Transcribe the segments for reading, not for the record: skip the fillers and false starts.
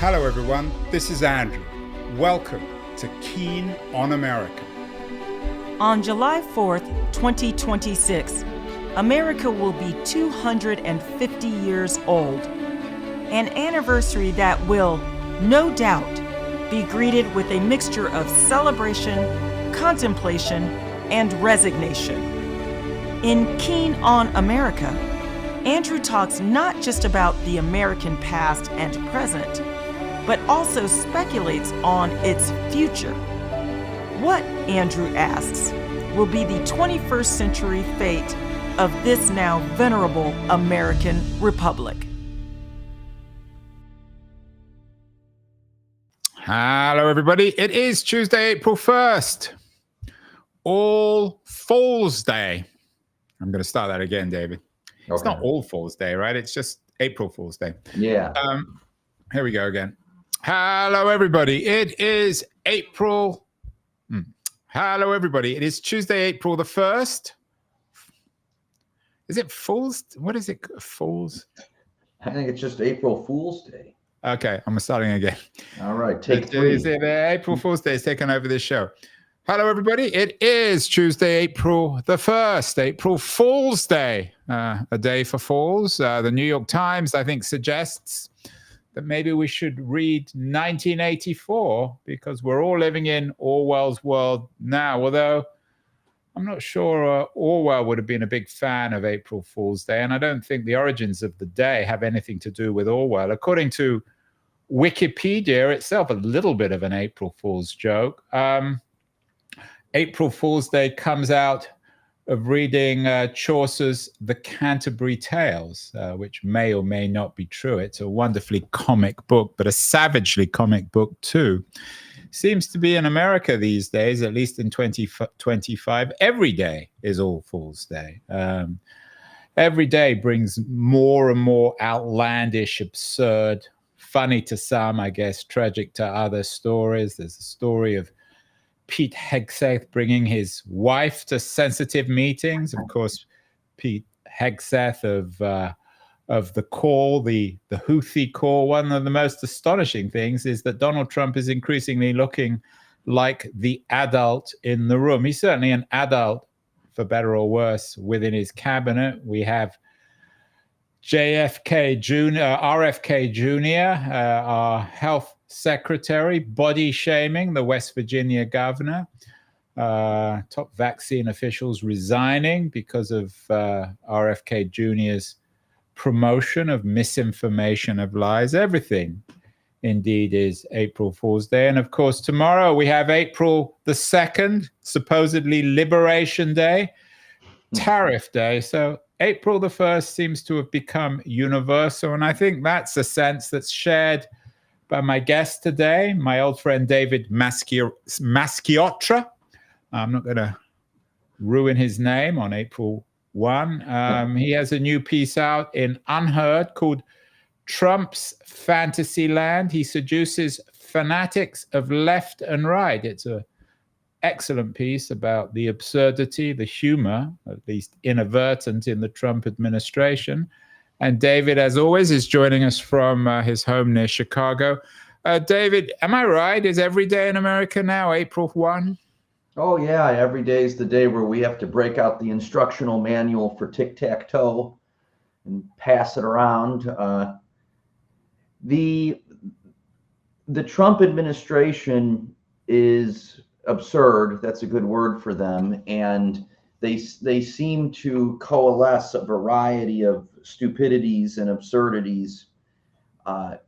Hello everyone, this is Andrew. Welcome to Keen on America. On July 4th, 2026, America will be 250 years old. An anniversary that will, no doubt, be greeted with a mixture of celebration, contemplation, and resignation. In Keen on America, Andrew talks not just about the American past and present, but also speculates on its future. What, Andrew asks, will be the 21st century fate of this now venerable American republic? Hello everybody, it is Tuesday, April 1st. All Fool's Day. I'm going to start that again, David. Okay. It's not All Fool's Day, right? It's just April Fool's Day. Yeah. Here we go again. Hello everybody, it is April... Hello, everybody. It is Tuesday, April the 1st. Is it Fool's? What is it? Fool's? I think it's just April Fool's Day. Okay, I'm starting again. All right, take three. April Fool's Day is taking over this show. Hello, everybody. It is Tuesday, April the 1st, April Fool's Day, a day for fools. The New York Times, I think, suggests that maybe we should read 1984 because we're all living in Orwell's world now, although I'm not sure Orwell would have been a big fan of April Fool's Day, and I don't think the origins of the day have anything to do with Orwell. According to Wikipedia itself, a little bit of an April Fool's joke. April Fool's Day comes out of reading Chaucer's The Canterbury Tales, which may or may not be true. It's a wonderfully comic book, but a savagely comic book too. Seems to be in America these days, at least in 2025. Every day is All Fool's Day. Every day brings more and more outlandish, absurd, funny to some, I guess, tragic to other stories. There's a story of Pete Hegseth bringing his wife to sensitive meetings. Of course, Pete Hegseth of the call, the Houthi call. One of the most astonishing things is that Donald Trump is increasingly looking like the adult in the room. He's certainly an adult, for better or worse, within his cabinet. We have RFK Jr., our health secretary, body shaming the West Virginia governor. Top vaccine officials resigning because of RFK Jr.'s promotion of misinformation, of lies. Everything indeed is April Fool's Day. And of course, tomorrow we have April the 2nd, supposedly Liberation Day, Tariff Day. So April the 1st seems to have become universal. And I think that's a sense that's shared by my guest today, my old friend David Masciotra. I'm not going to ruin his name on April 1. He has a new piece out in Unheard called Trump's Fantasyland. He seduces fanatics of left and right. It's an excellent piece about the absurdity, the humor, at least inadvertent, in the Trump administration. And David, as always, is joining us from his home near Chicago. David, am I right? Is every day in America now April 1? Oh, yeah. Every day is the day where we have to break out the instructional manual for tic-tac-toe and pass it around. The Trump administration is absurd. That's a good word for them. And they seem to coalesce a variety of stupidities and absurdities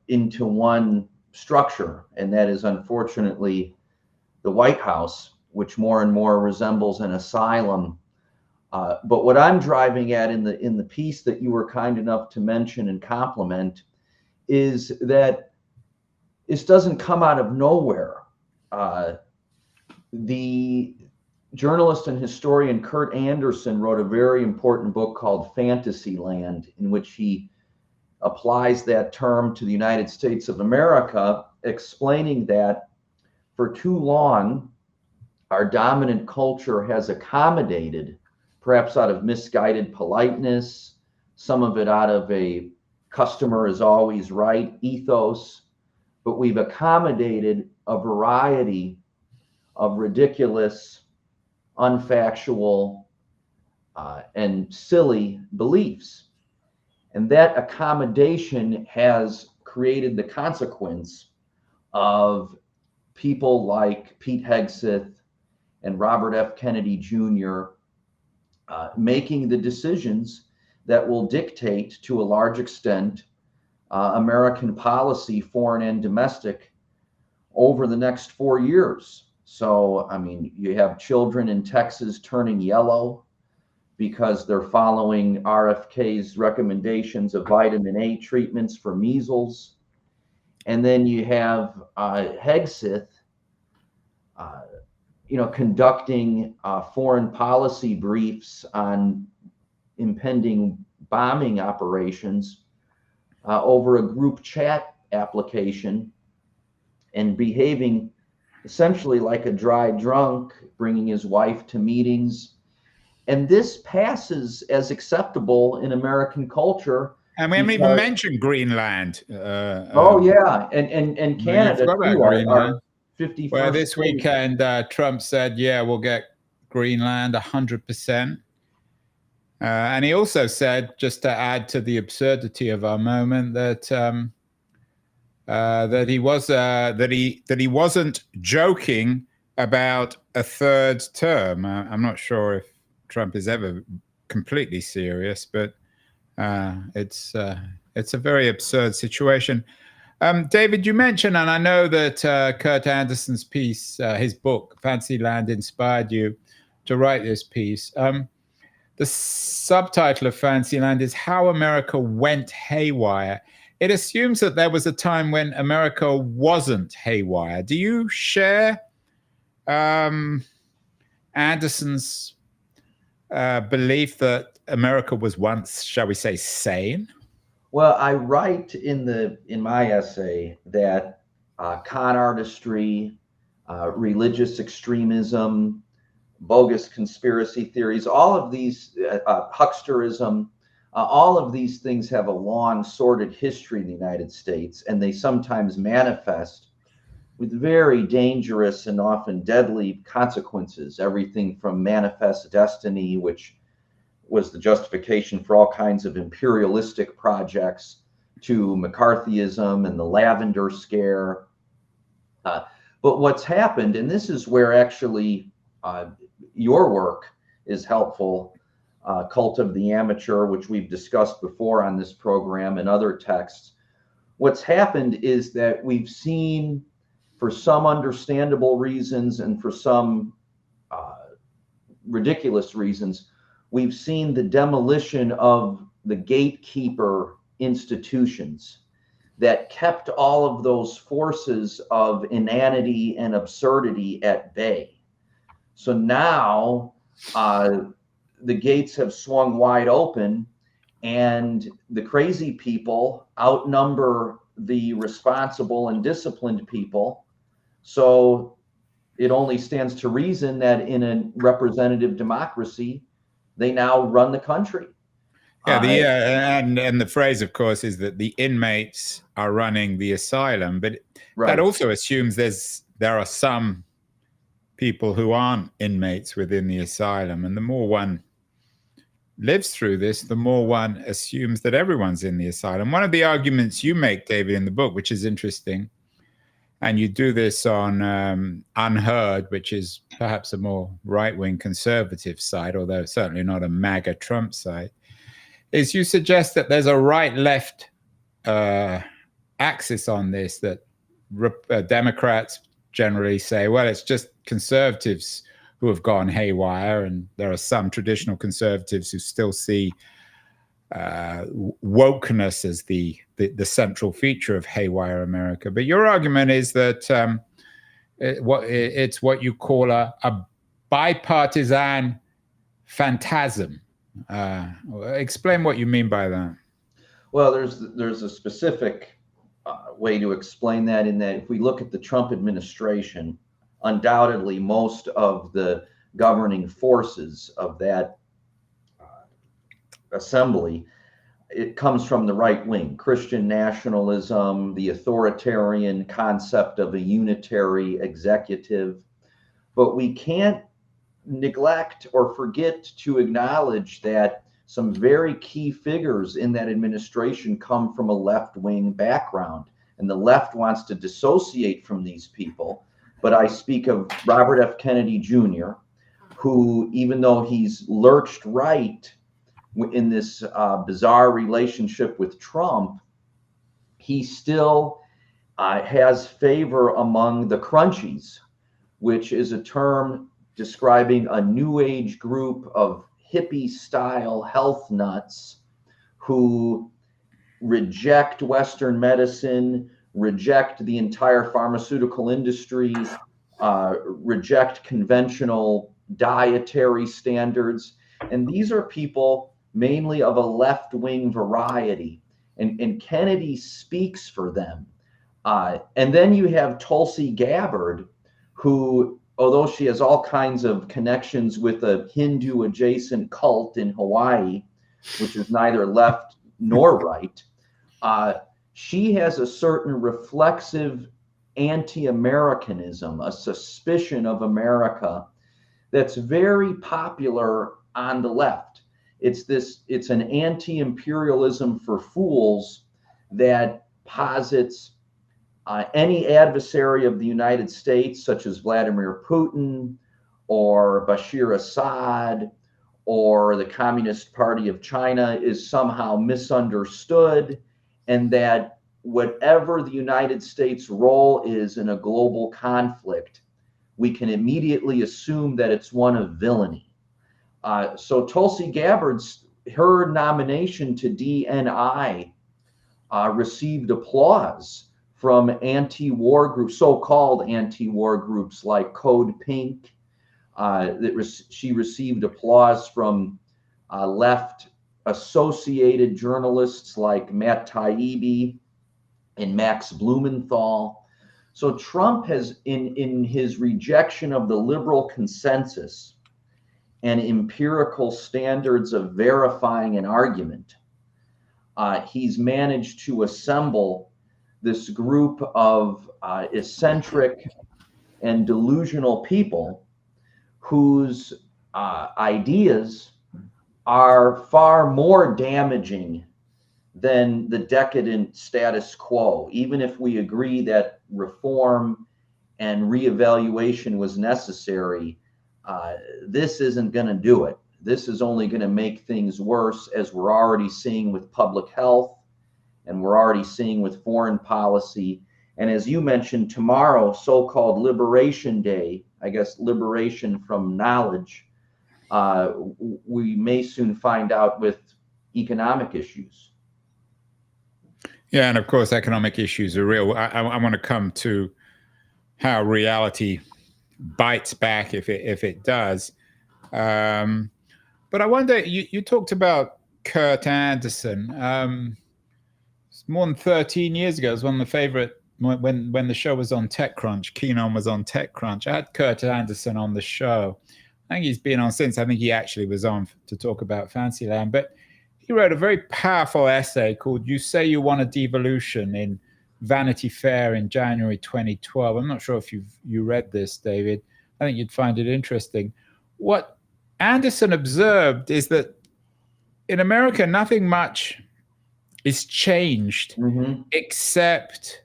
into one structure, and that is unfortunately the White House, which more and more resembles an asylum. But what I'm driving at in the piece that you were kind enough to mention and compliment is that this doesn't come out of nowhere. The journalist and historian Kurt Anderson wrote a very important book called Fantasyland, in which he applies that term to the United States of America, explaining that for too long, our dominant culture has accommodated, perhaps out of misguided politeness, some of it out of a customer is always right ethos, but we've accommodated a variety of ridiculous, unfactual, and silly beliefs. And that accommodation has created the consequence of people like Pete Hegseth and Robert F. Kennedy Jr. Making the decisions that will dictate, to a large extent, American policy, foreign and domestic, over the next 4 years. So, I mean, you have children in Texas turning yellow because they're following RFK's recommendations of vitamin A treatments for measles. And then you have Hegseth, conducting foreign policy briefs on impending bombing operations over a group chat application, and behaving essentially like a dry drunk, bringing his wife to meetings. And this passes as acceptable in American culture. And we haven't even mentioned Greenland. Yeah, and Canada too, our 51st. Well, this weekend, Trump said, yeah, we'll get Greenland 100%. And he also said, just to add to the absurdity of our moment, that he wasn't joking about a third term. I'm not sure if Trump is ever completely serious, but it's a very absurd situation. David, you mentioned, and I know that Kurt Anderson's piece, his book, Fantasyland, inspired you to write this piece. The subtitle of Fantasyland is How America Went Haywire. It assumes that there was a time when America wasn't haywire. Do you share Anderson's belief that America was once, shall we say, sane? Well, I write in my essay that con artistry, religious extremism, bogus conspiracy theories, all of these, hucksterism, all of these things have a long, sordid history in the United States, and they sometimes manifest with very dangerous and often deadly consequences. Everything from manifest destiny, which was the justification for all kinds of imperialistic projects, to McCarthyism and the Lavender Scare. But what's happened, and this is where actually your work is helpful, Cult of the Amateur, which we've discussed before on this program, and other texts. What's happened is that we've seen, for some understandable reasons and for some ridiculous reasons, we've seen the demolition of the gatekeeper institutions that kept all of those forces of inanity and absurdity at bay. So now the gates have swung wide open, and the crazy people outnumber the responsible and disciplined people. So it only stands to reason that in a representative democracy, they now run the country. Yeah, and the phrase, of course, is that the inmates are running the asylum, but that also assumes there are some people who aren't inmates within the asylum, and the more one lives through this, the more one assumes that everyone's in the asylum. One of the arguments you make, David, in the book, which is interesting, and you do this on Unheard, which is perhaps a more right-wing conservative side, although certainly not a MAGA Trump side, is you suggest that there's a right-left axis on this, that Democrats generally say, well, it's just conservatives who have gone haywire, and there are some traditional conservatives who still see wokeness as the central feature of haywire America. But your argument is that it's what you call a bipartisan phantasm. Explain what you mean by that. Well, there's a specific way to explain that, in that if we look at the Trump administration, undoubtedly most of the governing forces of that assembly it comes from the right wing, Christian nationalism, the authoritarian concept of a unitary executive. But we can't neglect or forget to acknowledge that some very key figures in that administration come from a left-wing background, and the left wants to dissociate from these people. But I speak of Robert F. Kennedy Jr., who, even though he's lurched right in this bizarre relationship with Trump, he still has favor among the crunchies, which is a term describing a new age group of hippie style health nuts who reject Western medicine, reject the entire pharmaceutical industry, reject conventional dietary standards. And these are people mainly of a left-wing variety. And Kennedy speaks for them. And then you have Tulsi Gabbard, who, although she has all kinds of connections with a Hindu adjacent cult in Hawaii, which is neither left nor right, she has a certain reflexive anti-Americanism, a suspicion of America that's very popular on the left. It's an anti-imperialism for fools that posits any adversary of the United States, such as Vladimir Putin or Bashir Assad or the Communist Party of China, is somehow misunderstood, and that whatever the United States' role is in a global conflict, we can immediately assume that it's one of villainy. So Tulsi Gabbard's, her nomination to DNI received applause from anti-war groups, so-called anti-war groups like Code Pink. She received applause from left associated journalists like Matt Taibbi and Max Blumenthal. So Trump has, in his rejection of the liberal consensus and empirical standards of verifying an argument, he's managed to assemble this group of eccentric and delusional people whose ideas are far more damaging than the decadent status quo. Even if we agree that reform and reevaluation was necessary, this isn't going to do it. This is only going to make things worse, as we're already seeing with public health, and we're already seeing with foreign policy. And as you mentioned, tomorrow, so-called Liberation Day, I guess liberation from knowledge, we may soon find out with economic issues. Yeah, and of course, economic issues are real. I want to come to how reality bites back if it does. But I wonder, you talked about Kurt Anderson. More than 13 years ago, it was one of my favorite, when the show was on TechCrunch, Keenan was on TechCrunch. I had Kurt Anderson on the show. I think he's been on since. I think he actually was on to talk about Fantasyland. But he wrote a very powerful essay called "You Say You Want a Devolution" in Vanity Fair in January 2012. I'm not sure if you read this, David. I think you'd find it interesting. What Anderson observed is that in America, nothing much is changed except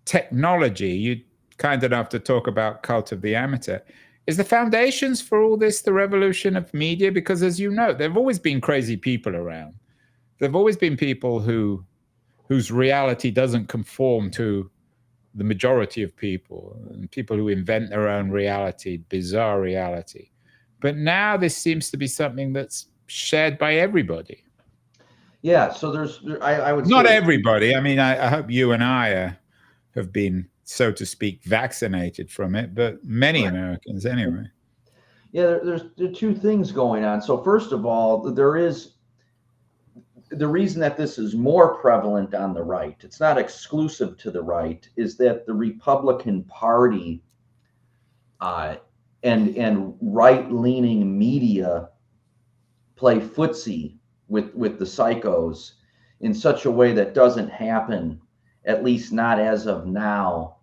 technology. You're kind enough to talk about Cult of the Amateur. Is the foundations for all this the revolution of media? Because as you know, there have always been crazy people around. There have always been people whose reality doesn't conform to the majority of people, and people who invent their own reality, bizarre reality. But now this seems to be something that's shared by everybody. Yeah, so I would not say, everybody. I mean, I hope you and I have been, so to speak, vaccinated from it, but many Americans anyway. Yeah, there are two things going on. So first of all, there is the reason that this is more prevalent on the right, it's not exclusive to the right, is that the Republican Party and right-leaning media play footsie with the psychos in such a way that doesn't happen, at least not as of now,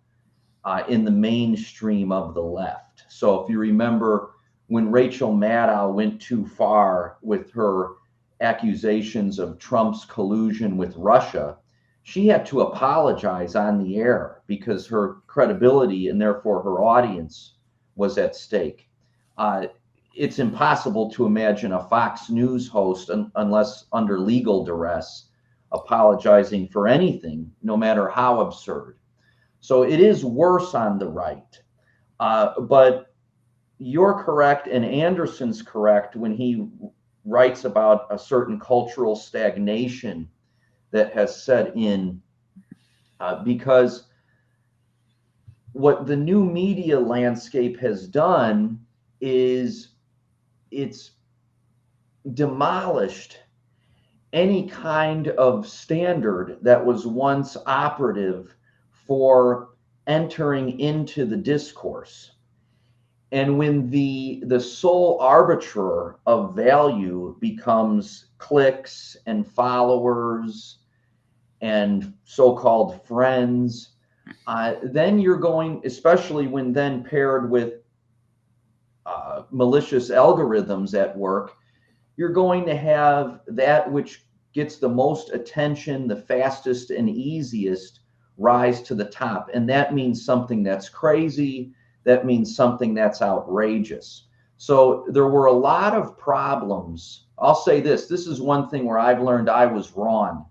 in the mainstream of the left. So if you remember when Rachel Maddow went too far with her accusations of Trump's collusion with Russia, she had to apologize on the air because her credibility and therefore her audience was at stake. It's impossible to imagine a Fox News host, unless under legal duress, apologizing for anything, no matter how absurd. So it is worse on the right. But you're correct, and Anderson's correct when he writes about a certain cultural stagnation that has set in, because what the new media landscape has done is it's demolished any kind of standard that was once operative for entering into the discourse. And when the sole arbiter of value becomes clicks and followers and so-called friends, then you're going, especially when then paired with malicious algorithms at work, you're going to have that which gets the most attention, the fastest and easiest, rise to the top. And that means something that's crazy. That means something that's outrageous. So there were a lot of problems. I'll say this is one thing where I've learned I was wrong.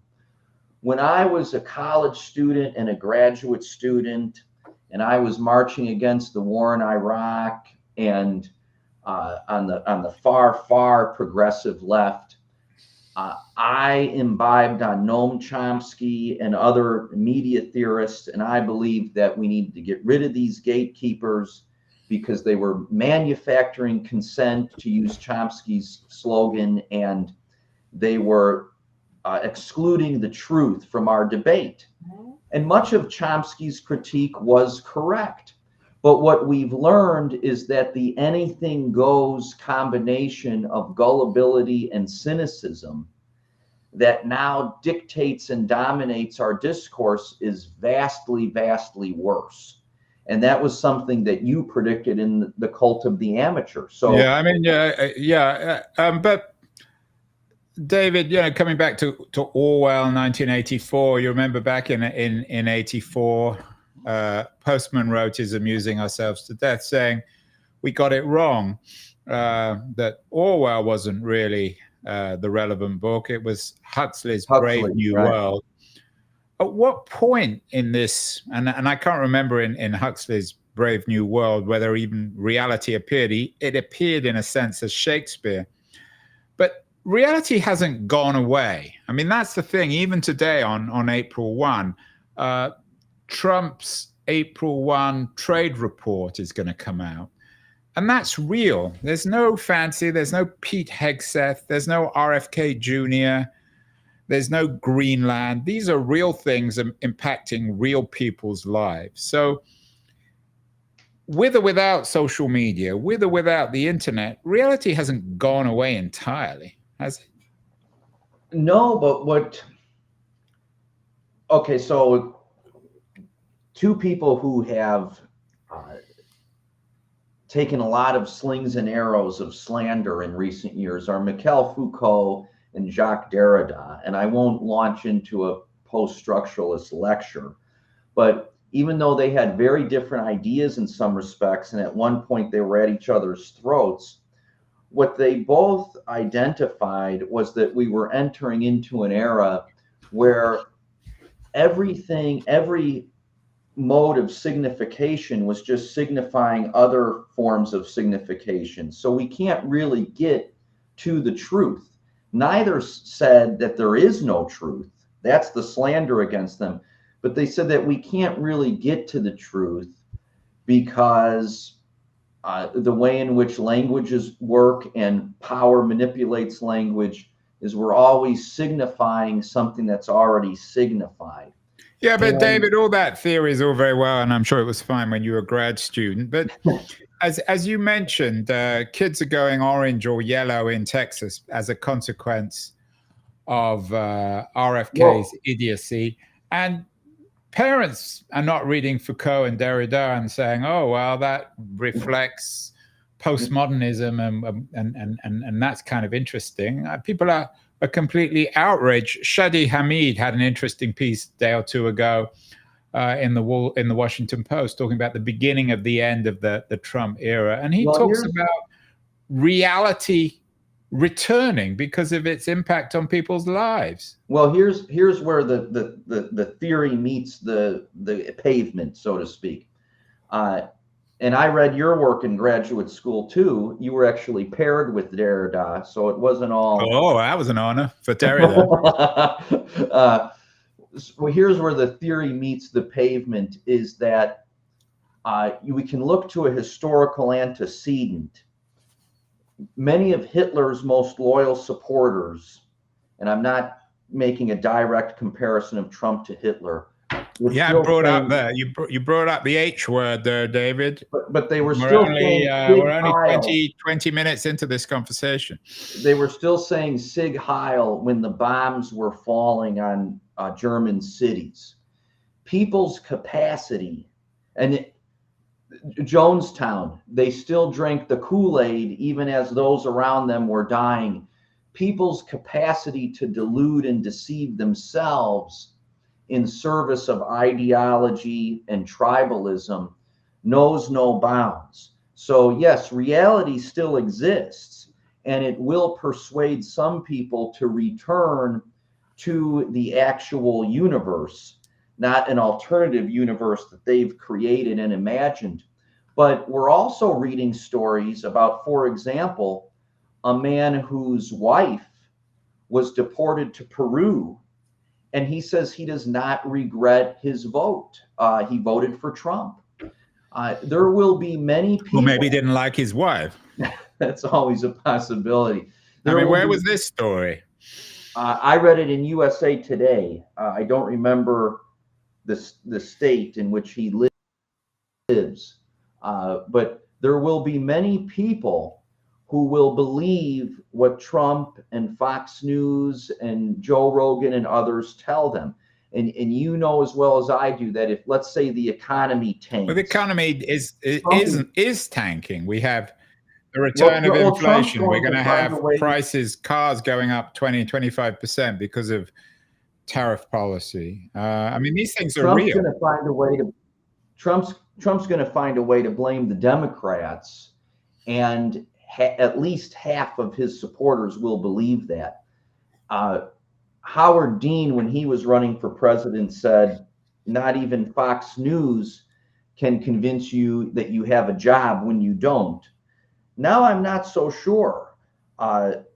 When I was a college student and a graduate student, and I was marching against the war in Iraq and on the far progressive left, I imbibed on Noam Chomsky and other media theorists, and I believed that we needed to get rid of these gatekeepers because they were manufacturing consent, to use Chomsky's slogan, and they were excluding the truth from our debate. And much of Chomsky's critique was correct. But what we've learned is that the anything goes combination of gullibility and cynicism that now dictates and dominates our discourse is vastly worse. And that was something that you predicted in the Cult of the Amateur. So yeah, I mean, but David, coming back to Orwell, 1984, you remember back in 84, Postman wrote his Amusing Ourselves to Death, saying we got it wrong, that Orwell wasn't really the relevant book. It was Huxley's Brave New World. At what point in this, and I can't remember in Huxley's Brave New World whether even reality appeared. It appeared in a sense as Shakespeare. But reality hasn't gone away. I mean, that's the thing. Even today on April 1, Trump's April 1 trade report is going to come out. And that's real. There's no fancy. There's no Pete Hegseth. There's no RFK Jr. There's no Greenland. These are real things impacting real people's lives. So with or without social media, with or without the internet, reality hasn't gone away entirely, has it? No, but okay, so two people who have taken a lot of slings and arrows of slander in recent years are Michel Foucault and Jacques Derrida. And I won't launch into a post-structuralist lecture, but even though they had very different ideas in some respects, and at one point they were at each other's throats, what they both identified was that we were entering into an era where every mode of signification was just signifying other forms of signification. So we can't really get to the truth. Neither said that there is no truth. That's the slander against them. But they said that we can't really get to the truth because the way in which languages work and power manipulates language is we're always signifying something that's already signified. Yeah, but David, all that theory is all very well, and I'm sure it was fine when you were a grad student. But as you mentioned, kids are going orange or yellow in Texas as a consequence of RFK's Well- idiocy. And parents are not reading Foucault and Derrida and saying, "Oh, well, that reflects postmodernism," and that's kind of interesting. People are completely outraged. Shadi Hamid had an interesting piece a day or two ago in the Washington Post talking about the beginning of the end of the Trump era, and he talks about reality returning because of its impact on people's lives. Well, here's where the theory meets the pavement, so to speak. And I read your work in graduate school too. You were actually paired with Derrida, so it wasn't all. Oh, that was an honor for Derrida. Well, here's where the theory meets the pavement: is that we can look to a historical antecedent. Many of Hitler's most loyal supporters, and I'm not making a direct comparison of Trump to Hitler. Yeah, I brought up there. You brought up the H word there, David. But they were still saying we're only 20 minutes into this conversation. They were still saying Sig Heil when the bombs were falling on German cities. People's capacity, and Jonestown, they still drank the Kool-Aid even as those around them were dying. People's capacity to delude and deceive themselves in service of ideology and tribalism knows no bounds. So yes, reality still exists, and it will persuade some people to return to the actual universe, not an alternative universe that they've created and imagined. But we're also reading stories about, for example, a man whose wife was deported to Peru, and he says he does not regret his vote. He voted for Trump. There will be many people. Well, maybe he didn't like his wife. That's always a possibility. Where was this story? I read it in USA Today. I don't remember the state in which he lives, but there will be many people who will believe what Trump and Fox News and Joe Rogan and others tell them. And you know as well as I do that if, let's say, the economy tanks. Well, the economy is tanking. We have the return of inflation. We're going to have prices, cars going up 20-25% because of tariff policy. I mean, these things are real. Trump's going to find a way to blame the Democrats, and at least half of his supporters will believe that. Howard Dean, when he was running for president, said, not even Fox News can convince you that you have a job when you don't. Now I'm not so sure.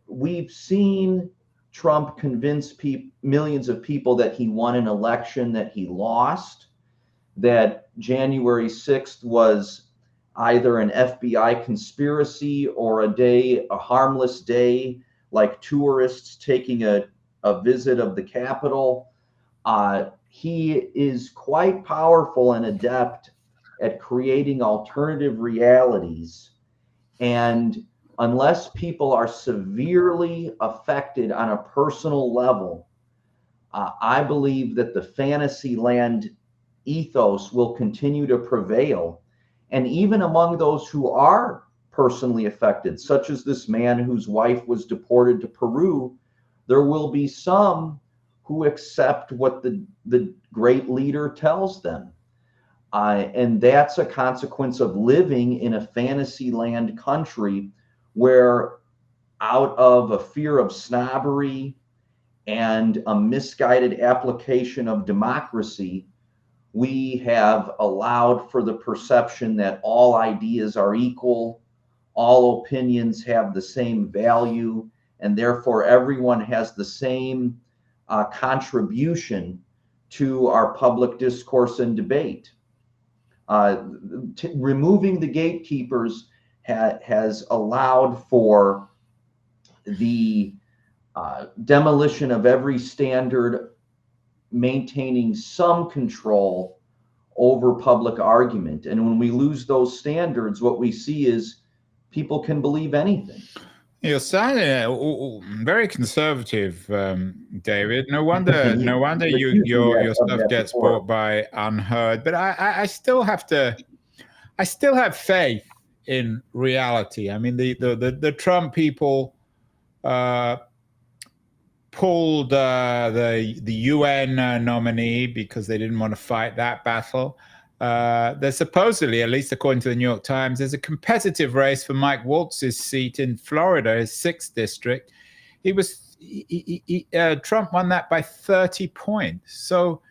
We've seen Trump convince millions of people that he won an election that he lost, that January 6th was either an FBI conspiracy or a harmless day, like tourists taking a visit of the Capitol. He is quite powerful and adept at creating alternative realities. And unless people are severely affected on a personal level, I believe that the fantasyland ethos will continue to prevail. And even among those who are personally affected, such as this man whose wife was deported to Peru, there will be some who accept what the great leader tells them. And that's a consequence of living in a fantasyland country where, out of a fear of snobbery and a misguided application of democracy, we have allowed for the perception that all ideas are equal, all opinions have the same value, and therefore everyone has the same contribution to our public discourse and debate. Removing the gatekeepers has allowed for the demolition of every standard, maintaining some control over public argument. And when we lose those standards, what we see is people can believe anything. You're sounding very conservative, David. No wonder, no wonder your stuff gets bought by Unheard. But I still have to, I still have faith in reality. I mean, the Trump people pulled the UN nominee because they didn't want to fight that battle. There's supposedly, at least according to the New York Times, there's a competitive race for Mike Waltz's seat in Florida, his 6th district. Trump won that by 30 points. So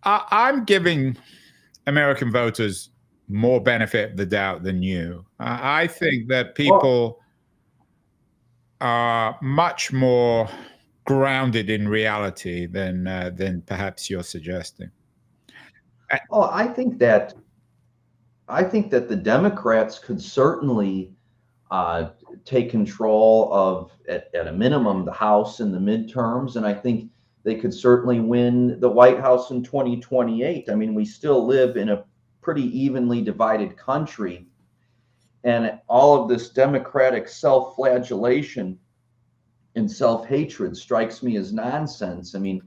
I'm giving American voters more benefit of the doubt than you. I think that people are much more grounded in reality than perhaps you're suggesting. Oh, I think that the Democrats could certainly take control of, at a minimum, the House in the midterms, and I think they could certainly win the White House in 2028. I mean, we still live in a pretty evenly divided country, and all of this Democratic self-flagellation and self-hatred strikes me as nonsense. I mean,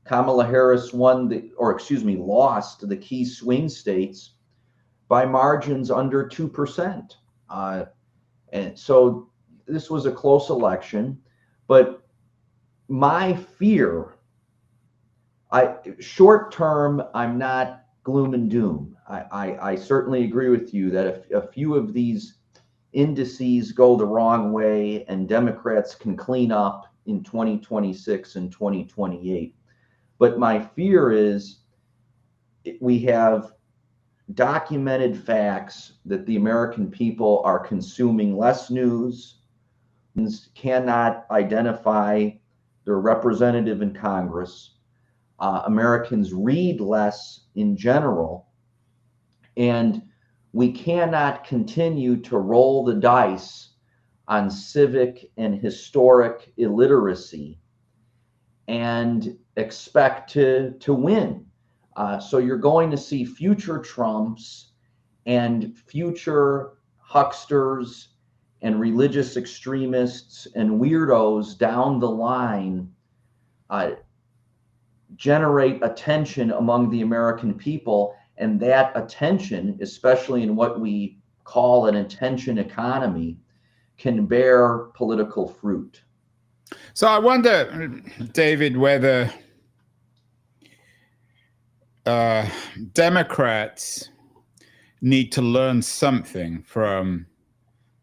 Kamala Harris lost the key swing states by margins under 2%. And so this was a close election, but my fear, short term, I'm not gloom and doom. I certainly agree with you that if a few of these indices go the wrong way and Democrats can clean up in 2026 and 2028. But my fear is we have documented facts that the American people are consuming less news, cannot identify their representative in Congress. Americans read less in general, and we cannot continue to roll the dice on civic and historic illiteracy and expect to win. So you're going to see future Trumps and future hucksters and religious extremists and weirdos down the line generate attention among the American people. And that attention, especially in what we call an attention economy, can bear political fruit. So I wonder, David, whether Democrats need to learn something from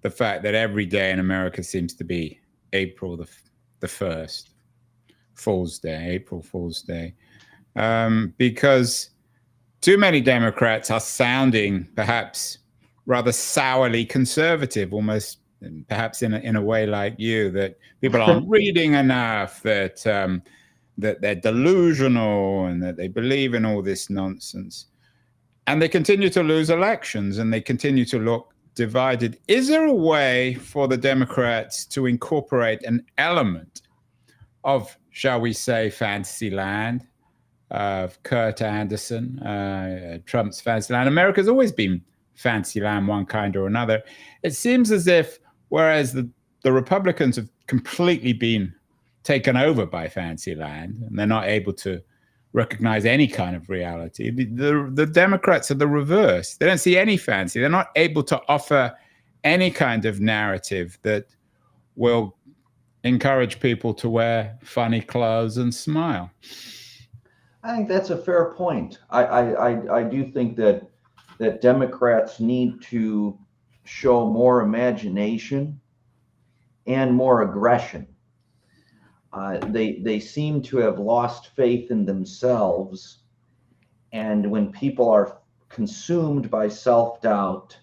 the fact that every day in America seems to be April the 1st, Fool's Day, April Fool's Day, because too many Democrats are sounding perhaps rather sourly conservative, almost perhaps in a way like you, that people aren't reading enough, that they're delusional and that they believe in all this nonsense. And they continue to lose elections and they continue to look divided. Is there a way for the Democrats to incorporate an element of, shall we say, Fantasyland, of Kurt Anderson, Trump's Fantasyland? America's always been Fantasyland, one kind or another. It seems as if, whereas the Republicans have completely been taken over by Fantasyland and they're not able to recognize any kind of reality, the Democrats are the reverse. They don't see any fantasy. They're not able to offer any kind of narrative that will encourage people to wear funny clothes and smile. I think that's a fair point. I do think that Democrats need to show more imagination and more aggression. They seem to have lost faith in themselves, and when people are consumed by self-doubt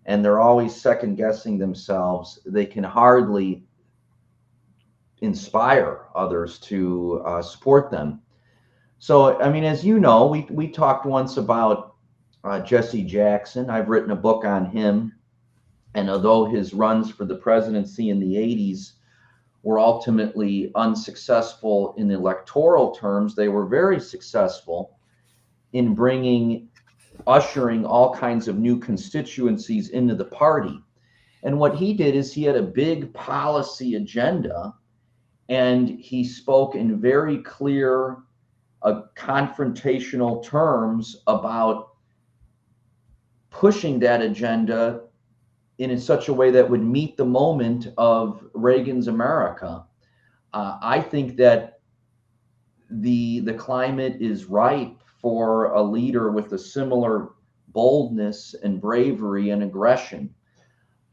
and they're always second-guessing themselves, they can hardly inspire others to support them. So, I mean, as you know, we talked once about Jesse Jackson. I've written a book on him, and although his runs for the presidency in the 80s were ultimately unsuccessful in electoral terms, they were very successful in ushering all kinds of new constituencies into the party. And what he did is he had a big policy agenda, and he spoke in very clear, confrontational terms about pushing that agenda in such a way that would meet the moment of Reagan's America. I think that the climate is ripe for a leader with a similar boldness and bravery and aggression.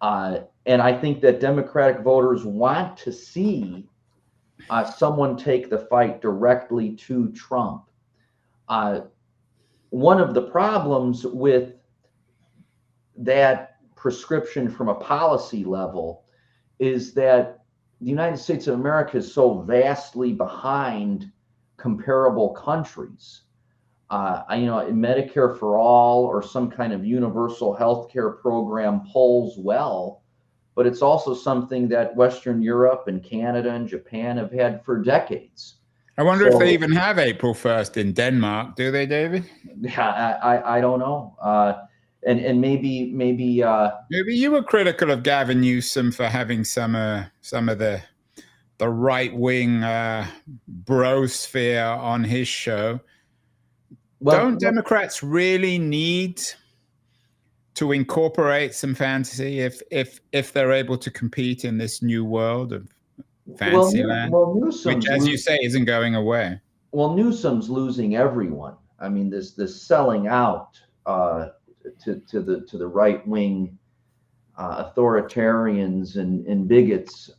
And I think that Democratic voters want to see someone take the fight directly to Trump. One of the problems with that prescription from a policy level is that the United States of America is so vastly behind comparable countries. Medicare for all or some kind of universal health care program polls well, but it's also something that Western Europe and Canada and Japan have had for decades. I wonder if they even have April 1st in Denmark. Do they, David? Yeah, I don't know. And maybe you were critical of Gavin Newsom for having some of the right-wing brosphere on his show. Don't Democrats really need to incorporate some fantasy if they're able to compete in this new world of fantasyland, which, as you say, isn't going away? Well, Newsom's losing everyone. I mean, this selling out to the right wing authoritarians and bigots.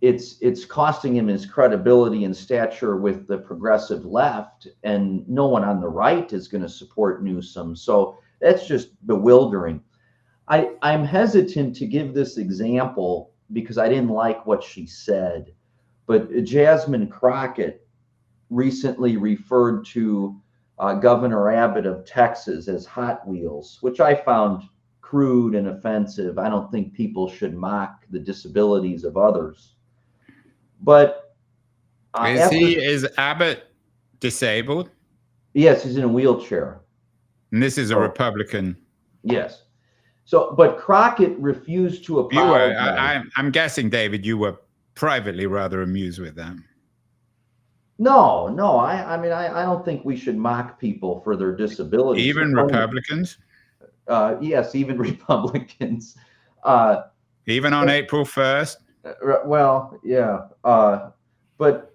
It's costing him his credibility and stature with the progressive left, and no one on the right is going to support Newsom. So that's just bewildering. I'm hesitant to give this example because I didn't like what she said, but Jasmine Crockett recently referred to Governor Abbott of Texas as Hot Wheels, which I found crude and offensive. I don't think people should mock the disabilities of others. But is Abbott disabled? Yes, he's in a wheelchair. And this is a Republican. Yes. So, but Crockett refused to apologize. I'm guessing, David, you were privately rather amused with that. No. I mean, I don't think we should mock people for their disabilities. Even Republicans? Yes, even Republicans. Even on April 1st? Well, yeah. But,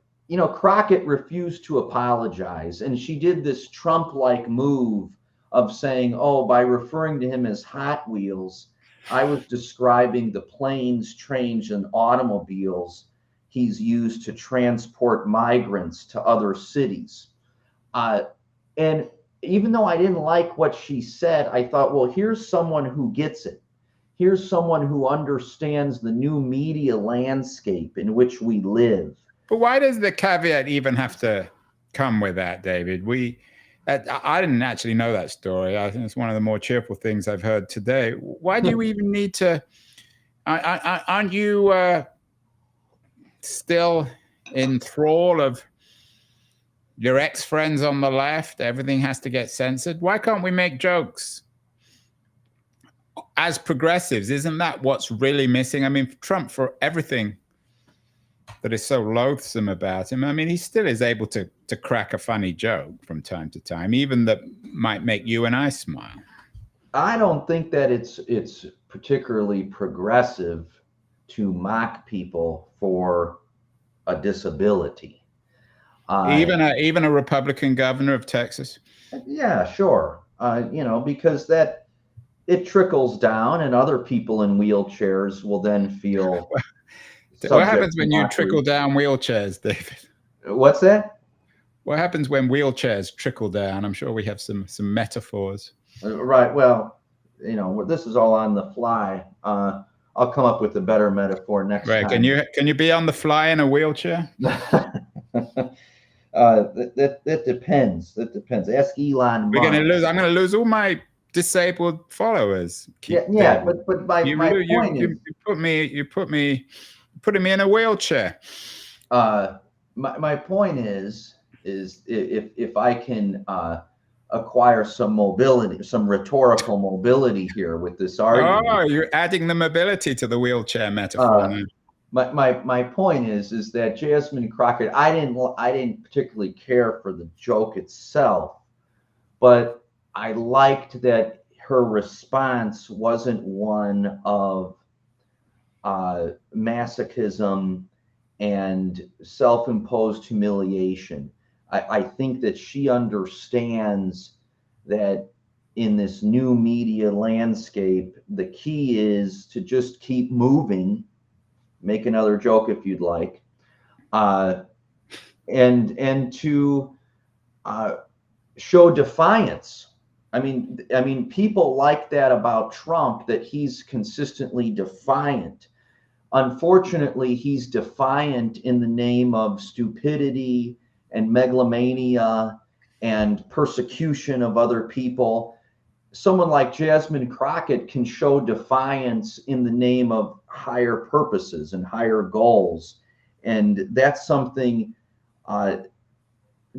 Crockett refused to apologize. And she did this Trump-like move of saying, by referring to him as Hot Wheels, I was describing the planes, trains, and automobiles he's used to transport migrants to other cities. And even though I didn't like what she said, I thought, well, here's someone who gets it. Here's someone who understands the new media landscape in which we live. But why does the caveat even have to come with that, David? I didn't actually know that story. I think it's one of the more cheerful things I've heard today. Why do you even need to? Aren't you still in thrall of your ex-friends on the left? Everything has to get censored. Why can't we make jokes? As progressives, isn't that what's really missing? I mean, Trump, for everything that is so loathsome about him, I mean, he still is able to crack a funny joke from time to time, even that might make you and I smile. I don't think that it's particularly progressive to mock people for a disability. Even a Republican governor of Texas? Yeah, sure. Because that it trickles down, and other people in wheelchairs will then feel. What happens when you trickle down wheelchairs, David? What's that? What happens when wheelchairs trickle down? I'm sure we have some metaphors. Right. Well, this is all on the fly. I'll come up with a better metaphor next time. Can you be on the fly in a wheelchair? That depends. That depends. Ask Elon Musk. I'm going to lose all my disabled followers. But my point is, you putting me in a wheelchair. My point is if I can acquire some mobility, some rhetorical mobility here with this argument. Oh, you're adding the mobility to the wheelchair metaphor now. My point is that Jasmine Crockett, I didn't particularly care for the joke itself, but I liked that her response wasn't one of masochism and self-imposed humiliation. I think that she understands that in this new media landscape, the key is to just keep moving. Make another joke if you'd like, and to show defiance. I mean, people like that about Trump, that he's consistently defiant. Unfortunately, he's defiant in the name of stupidity and megalomania and persecution of other people. Someone like Jasmine Crockett can show defiance in the name of higher purposes and higher goals. And that's something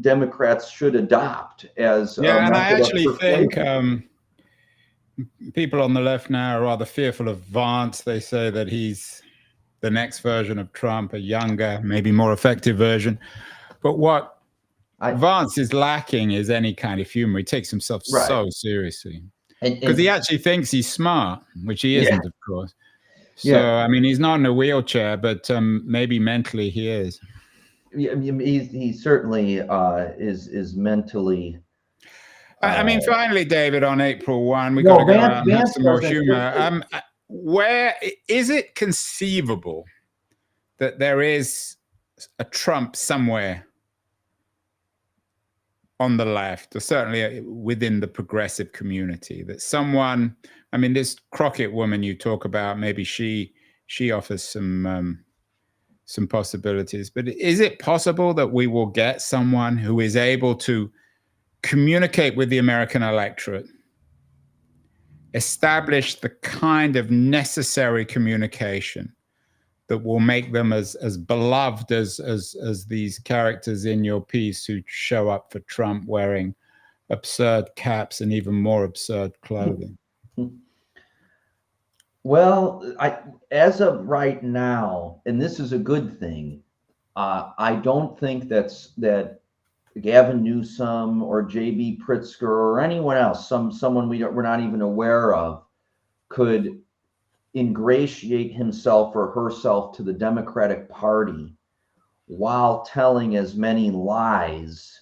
Democrats should adopt as yeah, and I actually think people on the left now are rather fearful of Vance. They say that he's the next version of Trump, a younger, maybe more effective version. But what Vance is lacking is any kind of humor. He takes himself so seriously because he actually thinks he's smart, which he isn't, of course. So, I mean, he's not in a wheelchair, but maybe mentally he is. He certainly is mentally. I mean, finally, David, on April 1, we got to go out and have some more humor. Where is it conceivable that there is a Trump somewhere on the left, or certainly within the progressive community, that someone, I mean, this Crockett woman you talk about, maybe she offers some possibilities, but is it possible that we will get someone who is able to communicate with the American electorate, establish the kind of necessary communication that will make them as beloved as these characters in your piece who show up for Trump wearing absurd caps and even more absurd clothing? Well, as of right now, and this is a good thing, I don't think that Gavin Newsom or J.B. Pritzker or anyone else, someone we're not even aware of, could ingratiate himself or herself to the Democratic Party while telling as many lies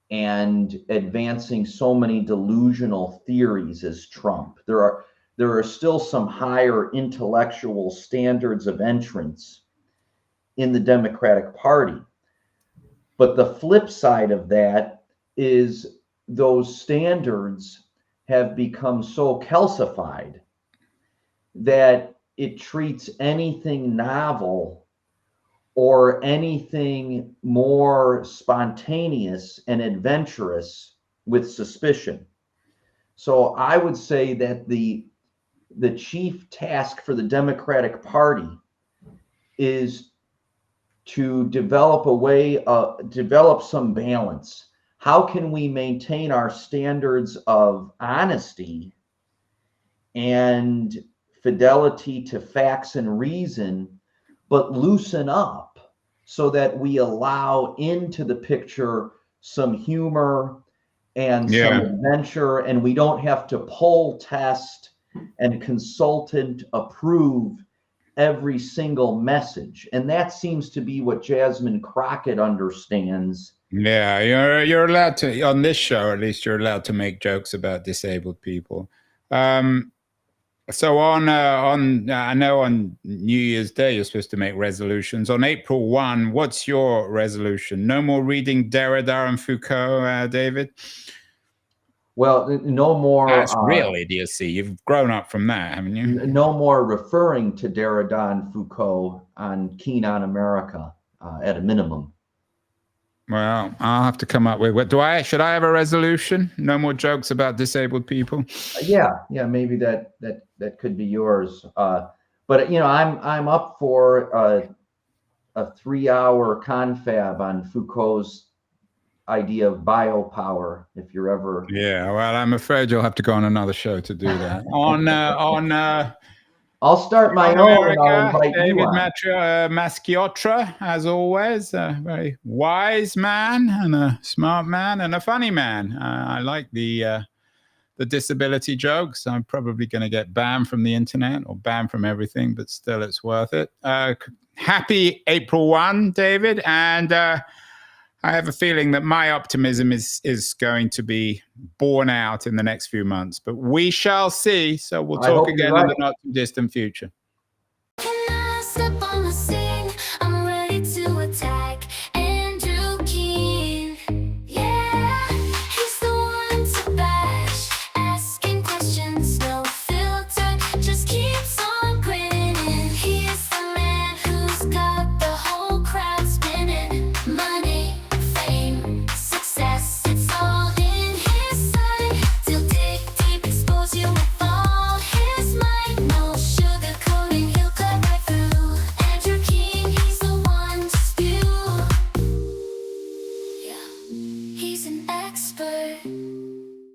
and advancing so many delusional theories as Trump. There are still some higher intellectual standards of entrance in the Democratic Party. But the flip side of that is those standards have become so calcified that it treats anything novel or anything more spontaneous and adventurous with suspicion. So I would say that the chief task for the Democratic Party is to develop develop some balance. How can we maintain our standards of honesty and fidelity to facts and reason, but loosen up so that we allow into the picture some humor and some adventure, and we don't have to poll test and consultant approve every single message. And that seems to be what Jasmine Crockett understands. Yeah, you're allowed to, on this show at least, you're allowed to make jokes about disabled people. So I know on New Year's Day you're supposed to make resolutions. On April 1, what's your resolution? No more reading Derrida and Foucault, David? Well, no more. That's real idiocy. You've grown up from that, haven't you? No more referring to Derrida and Foucault on Keen on America, at a minimum. Well, I'll have to come up with what should I have a resolution? No more jokes about disabled people? Yeah, maybe that could be yours. But I'm up for a 3-hour confab on Foucault's idea of biopower if you're ever. Yeah, well, I'm afraid you'll have to go on another show to do that. I'll start my Trumpian own and I'll America, invite you David on. Masciotra, as always, a very wise man and a smart man and a funny man. I like the disability jokes. I'm probably going to get banned from the internet or banned from everything, but still it's worth it. Happy April 1, David. And I have a feeling that my optimism is going to be borne out in the next few months, but we shall see. So we'll talk again in the not too distant future.